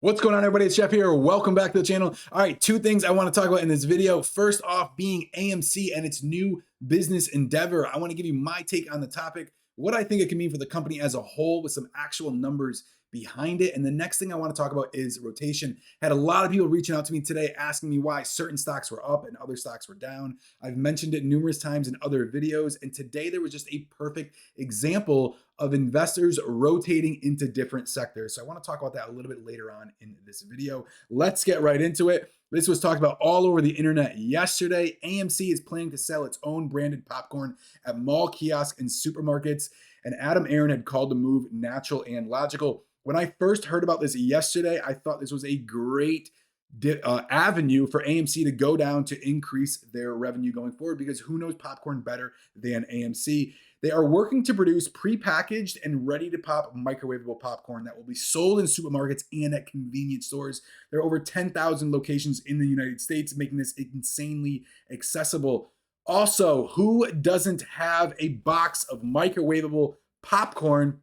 What's going on, everybody? It's Jeff here. Welcome back to the channel. All right, two things I want to talk about in this video. First off, being AMC and its new business endeavor. I want to give you my take on the topic, what I think it can mean for the company as a whole with some actual numbers behind it. And the next thing I want to talk about is rotation. Had a lot of people reaching out to me today asking me why certain stocks were up and other stocks were down. I've mentioned it numerous times in other videos, and today there was just a perfect example of investors rotating into different sectors. So I want to talk about that a little bit later on in this video. Let's get right into it. This was talked about all over the internet yesterday. AMC is planning to sell its own branded popcorn at mall kiosks and supermarkets, and Adam Aron had called the move natural and logical. When I first heard about this yesterday, I thought this was a great avenue for AMC to go down to increase their revenue going forward, because who knows popcorn better than AMC? They are working to produce prepackaged and ready-to-pop microwavable popcorn that will be sold in supermarkets and at convenience stores. There are over 10,000 locations in the United States, making this insanely accessible. Also, who doesn't have a box of microwavable popcorn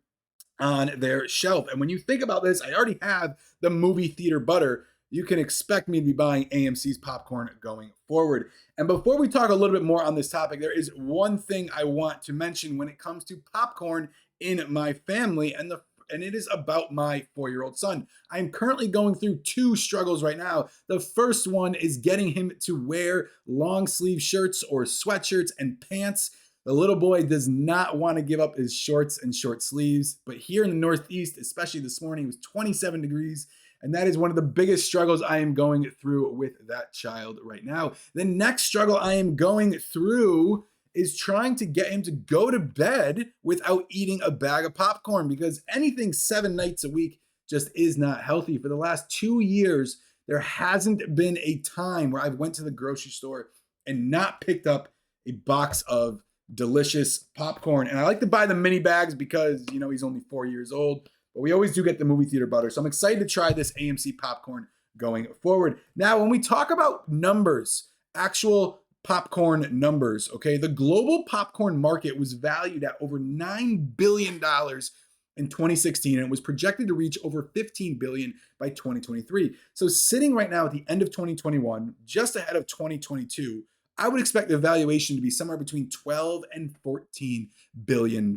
on their shelf? And when you think about this, I already have the movie theater butter. You can expect me to be buying AMC's popcorn going forward. And before we talk a little bit more on this topic, there is one thing I want to mention when it comes to popcorn in my family, and it is about my 4-year-old son. I am currently going through two struggles right now. The first one is getting him to wear long sleeve shirts or sweatshirts and pants. The little boy does not want to give up his shorts and short sleeves, but here in the Northeast, especially this morning, it was 27 degrees. And that is one of the biggest struggles I am going through with that child right now. The next struggle I am going through is trying to get him to go to bed without eating a bag of popcorn, because anything 7 nights a week just is not healthy. For the last 2 years, there hasn't been a time where I've went to the grocery store and not picked up a box of delicious popcorn. And I like to buy the mini bags because, you know, he's only 4 years old. But we always do get the movie theater butter. So I'm excited to try this AMC popcorn going forward. Now, when we talk about numbers, actual popcorn numbers, okay, the global popcorn market was valued at over $9 billion in 2016, and it was projected to reach over $15 billion by 2023. So sitting right now at the end of 2021, just ahead of 2022, I would expect the valuation to be somewhere between $12 and $14 billion.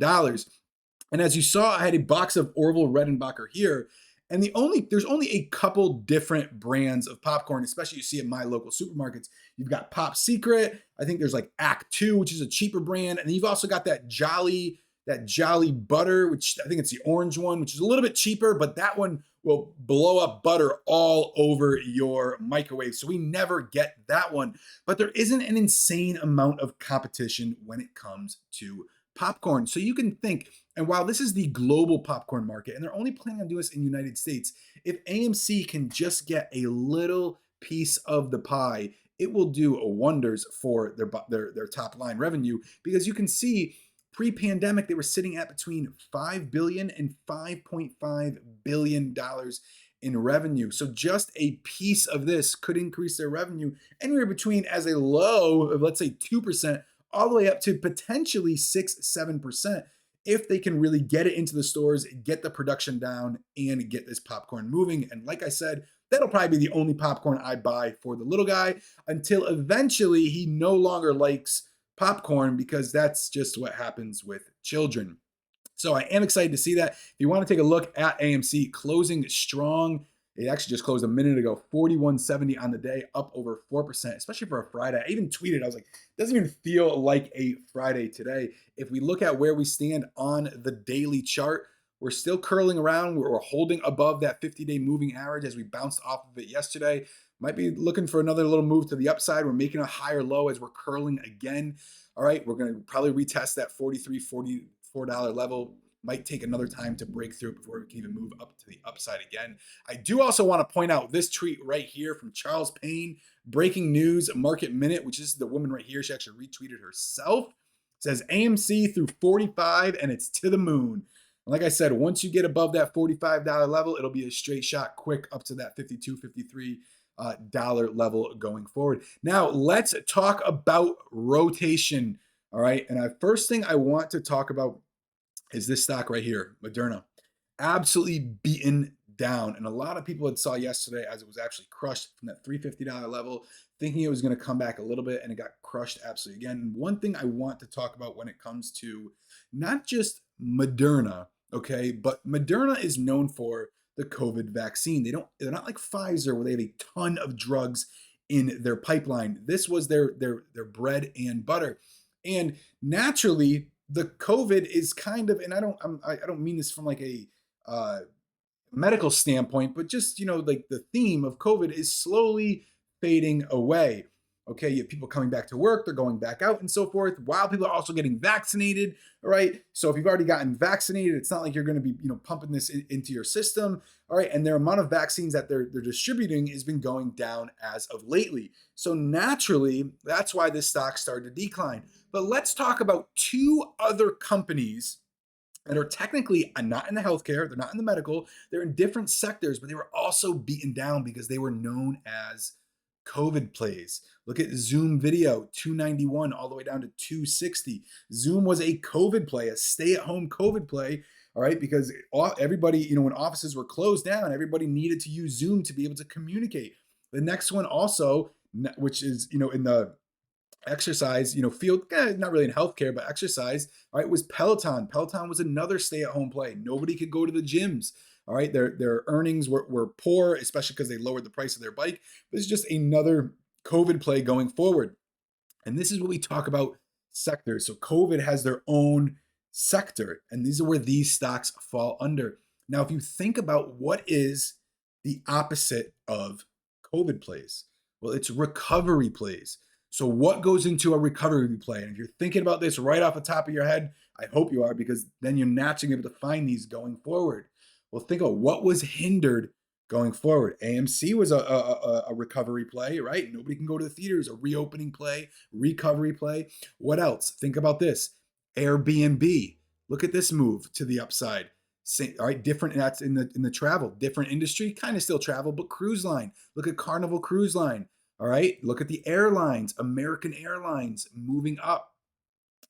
And as you saw, I had a box of Orville Redenbacher here. And there's only a couple different brands of popcorn, especially you see at my local supermarkets. You've got Pop Secret. I think there's like Act 2, which is a cheaper brand. And then you've also got that Jolly Butter, which I think it's the orange one, which is a little bit cheaper, but that one will blow up butter all over your microwave. So we never get that one. But there isn't an insane amount of competition when it comes to popcorn. So you can think, and while this is the global popcorn market, and they're only planning on doing this in the United States, if AMC can just get a little piece of the pie, it will do wonders for their top line revenue, because you can see pre-pandemic they were sitting at between $5 billion and $5.5 billion in revenue. So just a piece of this could increase their revenue anywhere between as a low of, let's say, 2% all the way up to potentially 6-7%. If they can really get it into the stores, get the production down, and get this popcorn moving. And like I said, that'll probably be the only popcorn I buy for the little guy until eventually he no longer likes popcorn, because that's just what happens with children. So I am excited to see that. If you want to take a look at AMC closing strong, it actually just closed a minute ago, 41.70 on the day, up over 4%, especially for a Friday. I even tweeted, I was like, it doesn't even feel like a Friday today. If we look at where we stand on the daily chart, we're still curling around. We're holding above that 50-day moving average as we bounced off of it yesterday. Might be looking for another little move to the upside. We're making a higher low as we're curling again. All right, we're going to probably retest that $43, $44 level. Might take another time to break through before we can even move up to the upside again. I do also want to point out this tweet right here from Charles Payne, breaking news, Market Minute, which is the woman right here. She actually retweeted herself. It says AMC through 45 and it's to the moon. And like I said, once you get above that $45 level, it'll be a straight shot quick up to that $52, $53 level going forward. Now let's talk about rotation. All right. And first thing I want to talk about is this stock right here, Moderna. Absolutely beaten down. And a lot of people had saw yesterday as it was actually crushed from that $350 level, thinking it was going to come back a little bit, and it got crushed absolutely again. And one thing I want to talk about when it comes to not just Moderna, okay, but Moderna is known for the COVID vaccine. They're not like Pfizer where they have a ton of drugs in their pipeline. This was their bread and butter. And naturally, the COVID is kind of, and I don't mean this from like a uh, medical standpoint, but just, like the theme of COVID is slowly fading away. Okay, you have people coming back to work, they're going back out and so forth, while people are also getting vaccinated. All right. So if you've already gotten vaccinated, it's not like you're going to be, pumping this into your system. All right. And their amount of vaccines that they're distributing has been going down as of lately. So naturally, that's why this stock started to decline. But let's talk about two other companies that are technically not in the healthcare, they're not in the medical, they're in different sectors, but they were also beaten down because they were known as COVID plays. Look at Zoom Video, 291 all the way down to 260. Zoom was a COVID play, a stay-at-home COVID play, all right, because everybody, when offices were closed down, everybody needed to use Zoom to be able to communicate. The next one also, which is, in the exercise, field, not really in healthcare, but exercise, all right, was Peloton. Peloton was another stay-at-home play. Nobody could go to the gyms. All right, their earnings were poor, especially because they lowered the price of their bike. This is just another COVID play going forward. And this is what we talk about sectors. So COVID has their own sector, and these are where these stocks fall under. Now, if you think about what is the opposite of COVID plays, well, it's recovery plays. So what goes into a recovery play? And if you're thinking about this right off the top of your head, I hope you are, because then you're naturally able to find these going forward. Well, think about what was hindered going forward. AMC was a recovery play, right? Nobody can go to the theaters, a reopening play, recovery play. What else? Think about this. Airbnb. Look at this move to the upside. All right, different. That's in the travel, different industry, kind of still travel, but cruise line. Look at Carnival Cruise Line. All right, look at the airlines, American Airlines moving up.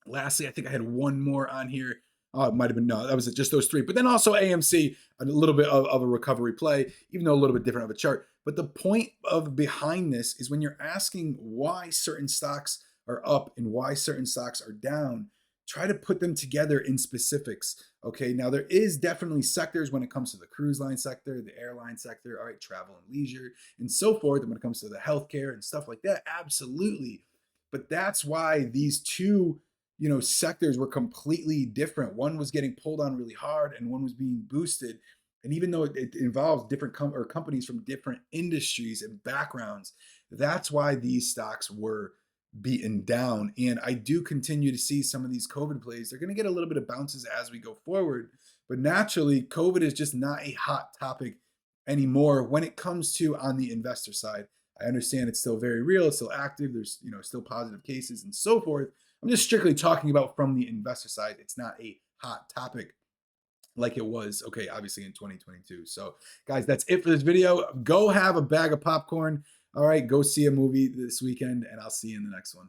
Lastly, I think I had one more on here. Oh, it might have been, no, that was just those three. But then also AMC, a little bit of a recovery play, even though a little bit different of a chart. But the point of behind this is when you're asking why certain stocks are up and why certain stocks are down, try to put them together in specifics. Okay, now there is definitely sectors when it comes to the cruise line sector, the airline sector, all right, travel and leisure, and so forth. And when it comes to the healthcare and stuff like that, absolutely. But that's why these two, sectors were completely different. One was getting pulled on really hard, and one was being boosted. And even though it involves different companies from different industries and backgrounds, that's why these stocks were beaten down. And I do continue to see some of these COVID plays. They're going to get a little bit of bounces as we go forward. But naturally, COVID is just not a hot topic anymore when it comes to on the investor side. I understand it's still very real. It's still active. There's, still positive cases and so forth. I'm just strictly talking about from the investor side. It's not a hot topic like it was, okay, obviously in 2022. So guys, that's it for this video. Go have a bag of popcorn. All right, go see a movie this weekend, and I'll see you in the next one.